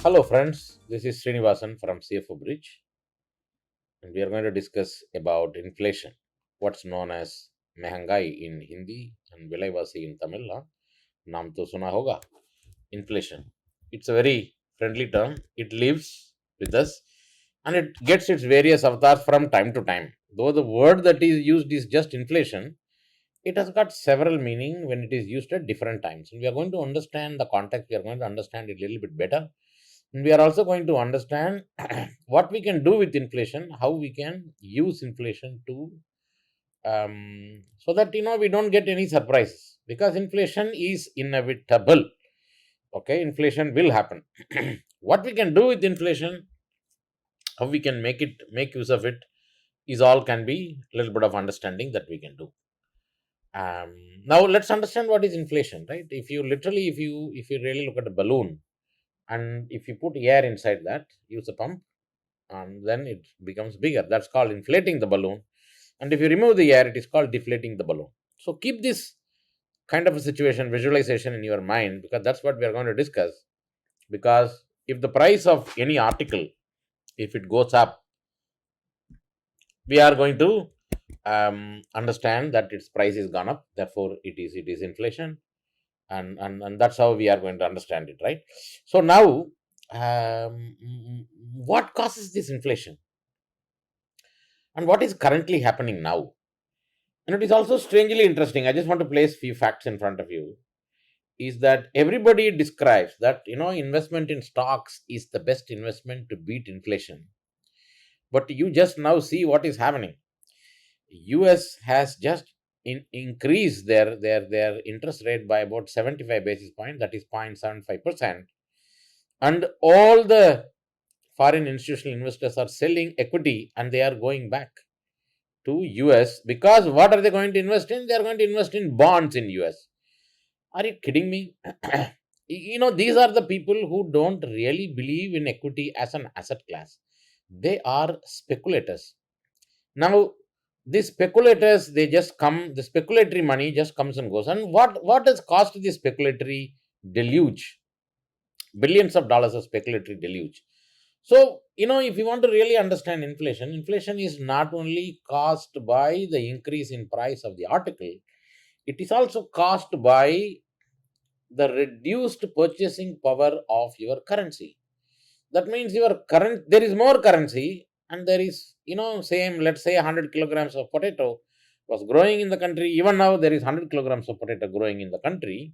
Hello, friends. This is Srinivasan from CFO Bridge, and we are going to discuss about inflation, what's known as महंगाई in Hindi and विलायवासी in Tamil. नाम तो सुना होगा. Inflation. It's a very friendly term. It lives with us, and it gets its various avatars from time to time. Though the word that is used is just inflation, it has got several meaning when it is used at different times. And we are going to understand the context. We are going to understand it a little bit better. And we are also going to understand what we can do with inflation, how we can use inflation to so that we don't get any surprises, because inflation is inevitable. Okay, inflation will happen. What we can do with inflation, how we can make use of it, is all can be a little bit of understanding that we can do. Now let's understand what is inflation, right? If you really look at a balloon, and if you put air inside that, use a pump, and then it becomes bigger. That's called inflating the balloon. And if you remove the air, it is called deflating the balloon. So keep this kind of a situation, visualization in your mind, because that's what we are going to discuss. Because if the price of any article, if it goes up, we are going to understand that its price is gone up. Therefore, it is inflation, and that's how we are going to understand it, right? So now, what causes this inflation, and what is currently happening now? And it is also strangely interesting. I just want to place few facts in front of you. Is that everybody describes that investment in stocks is the best investment to beat inflation. But you just now see what is happening. US has just increased their interest rate by about 75 basis points, that is 0.75%. And all the foreign institutional investors are selling equity and they are going back to US, because what are they going to invest in? They are going to invest in bonds in US. Are you kidding me? These are the people who don't really believe in equity as an asset class. They are speculators. Now, these speculators, they just come, the speculatory money just comes and goes. And what has caused this speculatory deluge? Billions of dollars of speculatory deluge. So, if you want to really understand inflation, inflation is not only caused by the increase in price of the article, it is also caused by the reduced purchasing power of your currency. That means there is more currency, and there is, same, let's say 100 kilograms of potato was growing in the country. Even now, there is 100 kilograms of potato growing in the country.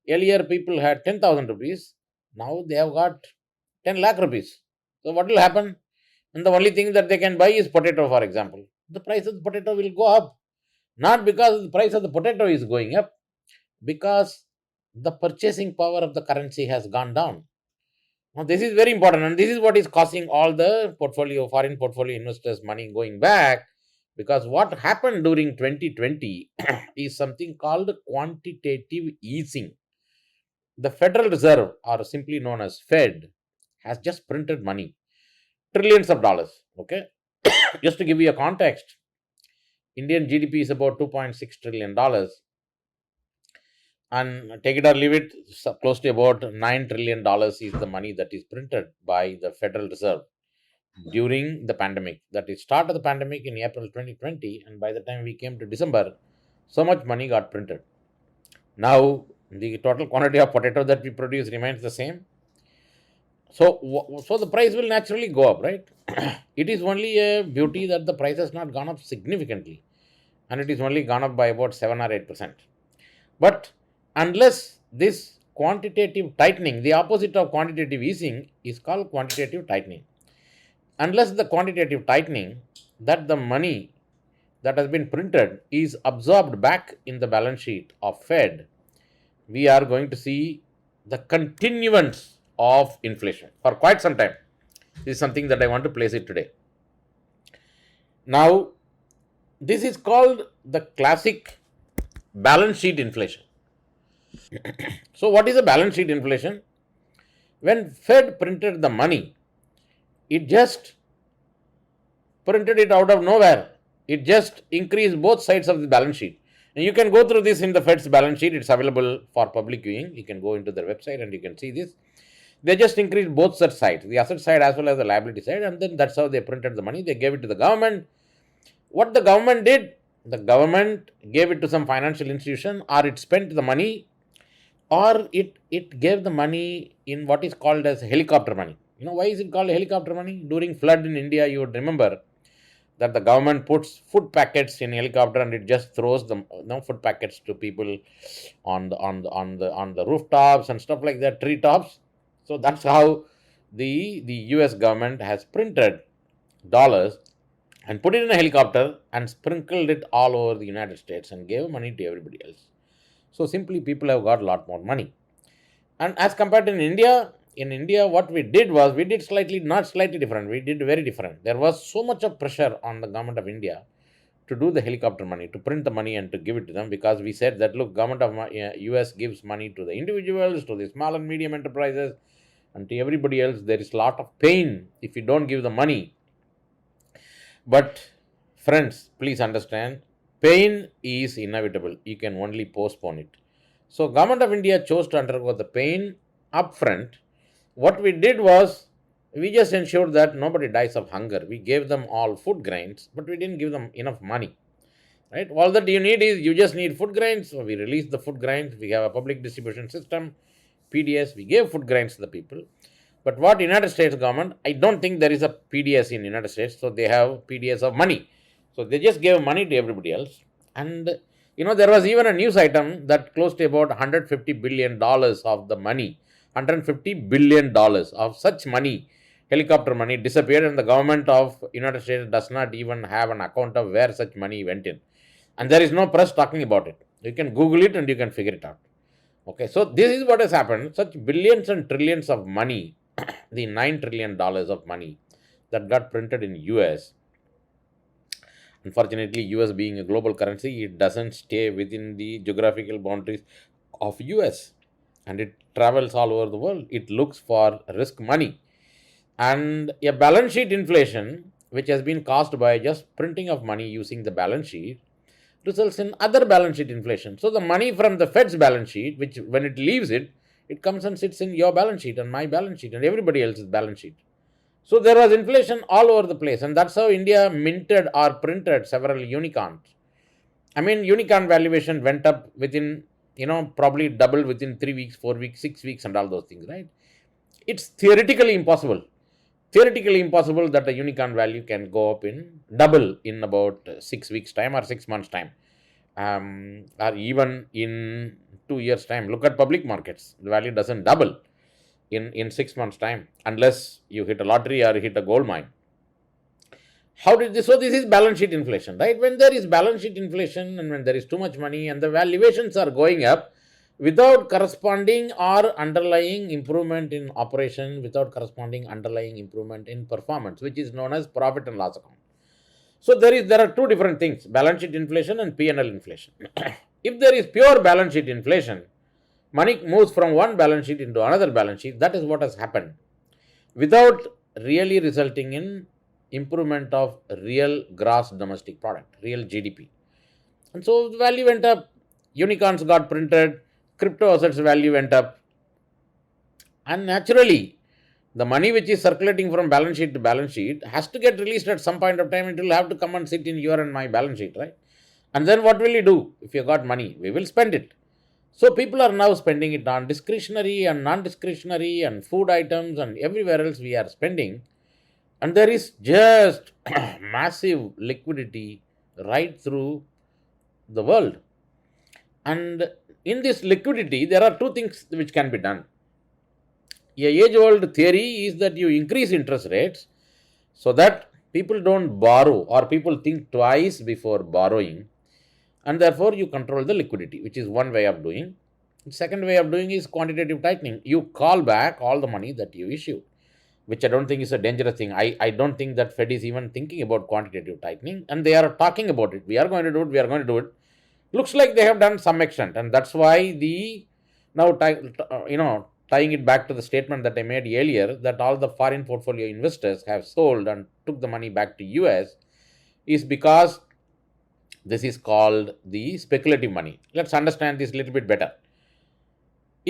Earlier, people had 10,000 rupees. Now they have got 10 lakh rupees. So what will happen? And the only thing that they can buy is potato, for example. The price of the potato will go up. Not because the price of the potato is going up, because the purchasing power of the currency has gone down. Now, this is very important, and this is what is causing all the foreign portfolio investors' money going back. Because what happened during 2020 is something called quantitative easing. The Federal Reserve, or simply known as Fed, has just printed money, trillions of dollars. Okay, just to give you a context, Indian GDP is about $2.6 trillion, and take it or leave it, close to about $9 trillion is the money that is printed by the Federal Reserve during the pandemic. That is start of the pandemic in April 2020, and by the time we came to December, so much money got printed. Now the total quantity of potato that we produce remains the same. So the price will naturally go up, right? It is only a beauty that the price has not gone up significantly, and it is only gone up by about 7 or 8%. But unless this quantitative tightening, the opposite of quantitative easing is called quantitative tightening. Unless the quantitative tightening, that the money that has been printed is absorbed back in the balance sheet of Fed, we are going to see the continuance of inflation for quite some time. This is something that I want to place it today. Now, this is called the classic balance sheet inflation. So, what is a balance sheet inflation? When Fed printed the money, it just printed it out of nowhere. It just increased both sides of the balance sheet. And you can go through this in the Fed's balance sheet. It's available for public viewing. You can go into their website and you can see this. They just increased both such sides, the asset side as well as the liability side, and then that's how they printed the money. They gave it to the government. What the government did, the government gave it to some financial institution, or it spent the money, or it gave the money in what is called as helicopter money. Why is it called helicopter money? During flood in India, you would remember that the government puts food packets in helicopter and it just throws the food packets to people on the rooftops and stuff like that, tree tops. So that's how the US government has printed dollars and put it in a helicopter and sprinkled it all over the United States and gave money to everybody else. So simply people have got a lot more money. And as compared to in India, what we did was we did not slightly different. We did very different. There was so much of pressure on the government of India to do the helicopter money, to print the money and to give it to them, because we said that, look, government of US gives money to the individuals, to the small and medium enterprises, and to everybody else. There is a lot of pain if you don't give the money. But friends, please understand, pain is inevitable. You can only postpone it. So government of India chose to undergo the pain upfront. What we did was we just ensured that nobody dies of hunger. We gave them all food grains, but we didn't give them enough money. Right? All that you need is you just need food grains. So we released the food grains. We have a public distribution system, PDS. We gave food grains to the people. But what United States government, I don't think there is a PDS in United States. So they have PDS of money. So they just gave money to everybody else. And there was even a news item that close to about $150 billion of the money, $150 billion of such money, helicopter money, disappeared, and the government of United States does not even have an account of where such money went in. And there is no press talking about it. You can Google it and you can figure it out. Okay, so this is what has happened. Such billions and trillions of money, the $9 trillion of money that got printed in US. Unfortunately, US being a global currency, it doesn't stay within the geographical boundaries of US, and it travels all over the world. It looks for risk money. And a balance sheet inflation, which has been caused by just printing of money using the balance sheet, results in other balance sheet inflation. So the money from the Fed's balance sheet, which when it leaves it, it comes and sits in your balance sheet and my balance sheet and everybody else's balance sheet. So there was inflation all over the place, and that's how India minted or printed several unicorns. I mean, unicorn valuation went up within, probably double within 3 weeks, 4 weeks, 6 weeks, and all those things, right? It's theoretically impossible. Theoretically impossible that a unicorn value can go up in double in about 6 weeks' time or 6 months' time, or even in 2 years' time. Look at public markets; the value doesn't double in 6 months' time, unless you hit a lottery or hit a gold mine. How did this? So this is balance sheet inflation, right? When there is balance sheet inflation and when there is too much money and the valuations are going up without corresponding or underlying improvement in operation, without corresponding underlying improvement in performance, which is known as profit and loss account. So there are two different things: balance sheet inflation and P&L inflation. If there is pure balance sheet inflation, money moves from one balance sheet into another balance sheet. That is what has happened, without really resulting in improvement of real gross domestic product, real GDP. And so the value went up, unicorns got printed, crypto assets value went up, and naturally the money which is circulating from balance sheet to balance sheet has to get released at some point of time. It will have to come and sit in your and my balance sheet, right? And then what will you do? If you got money, we will spend it. So people are now spending it on discretionary and non-discretionary and food items and everywhere else we are spending. And there is just massive liquidity right through the world. And in this liquidity, there are two things which can be done. A age-old theory is that you increase interest rates so that people don't borrow, or people think twice before borrowing, and therefore you control the liquidity, which is one way of doing. The second way of doing is quantitative tightening. You call back all the money that you issue, which I don't think is a dangerous thing. I don't think that Fed is even thinking about quantitative tightening, and they are talking about it. We are going to do it. We are going to do it. Looks like they have done some extent, and that's why tying it back to the statement that I made earlier, that all the foreign portfolio investors have sold and took the money back to US, is because this is called the speculative money. Let's understand this a little bit better.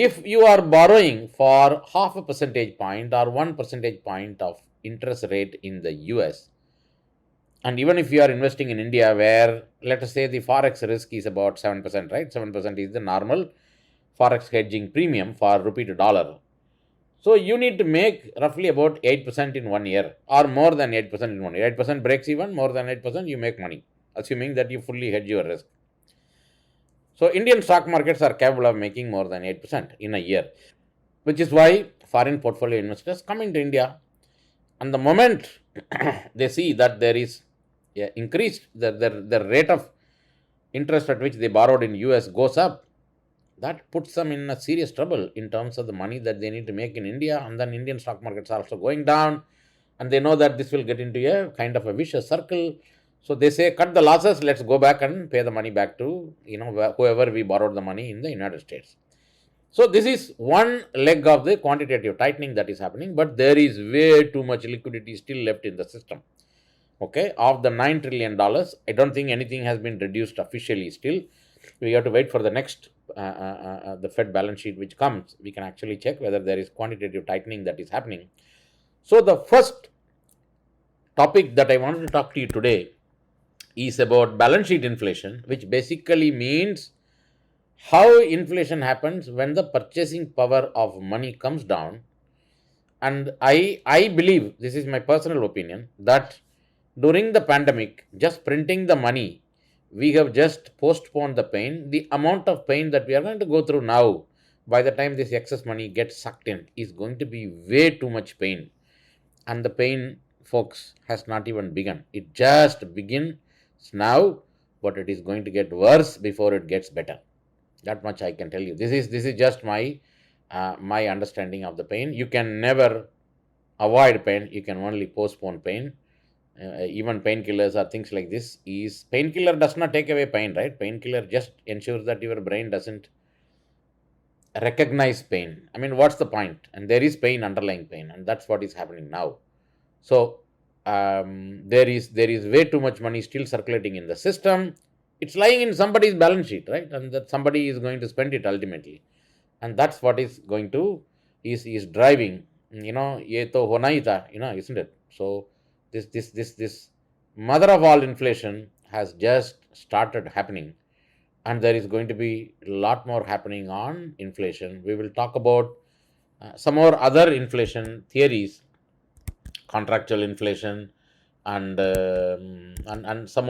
If you are borrowing for half a percentage point or 1 percentage point of interest rate in the US, and even if you are investing in India, where let us say the forex risk is about 7%, right? 7% is the normal forex hedging premium for rupee to dollar. So you need to make roughly about 8% in 1 year, or more than 8% in 1 year. 8% breaks even, more than 8% you make money, assuming that you fully hedge your risk. So Indian stock markets are capable of making more than 8% in a year, which is why foreign portfolio investors come into India. And the moment they see that there is increased, the rate of interest at which they borrowed in US goes up, that puts them in a serious trouble in terms of the money that they need to make in India. And then Indian stock markets are also going down, and they know that this will get into a kind of a vicious circle. So they say, cut the losses, let's go back and pay the money back to whoever we borrowed the money in the United States. So this is one leg of the quantitative tightening that is happening, but there is way too much liquidity still left in the system. Okay, of the $9 trillion, I don't think anything has been reduced officially still. We have to wait for the next the Fed balance sheet which comes. We can actually check whether there is quantitative tightening that is happening. So the first topic that I wanted to talk to you today is about balance sheet inflation, which basically means how inflation happens when the purchasing power of money comes down. And I believe, this is my personal opinion, that during the pandemic, just printing the money, we have just postponed the pain. The amount of pain that we are going to go through now, by the time this excess money gets sucked in, is going to be way too much pain. And the pain, folks, has not even begun. It just begins now, but it is going to get worse before it gets better. That much I can tell you. This is just my understanding of the pain. You can never avoid pain. You can only postpone pain. Even painkillers or things like this, is painkiller does not take away pain, right? Painkiller just ensures that your brain doesn't recognize pain. I mean, what's the point? And there is pain, underlying pain, and that's what is happening now. So there is way too much money still circulating in the system. It's lying in somebody's balance sheet, right? And that somebody is going to spend it ultimately, and that's what is going to is driving. Ye to hona hi tha, isn't it? So this mother of all inflation has just started happening, and there is going to be a lot more happening on inflation. We will talk about some more other inflation theories, contractual inflation, and some more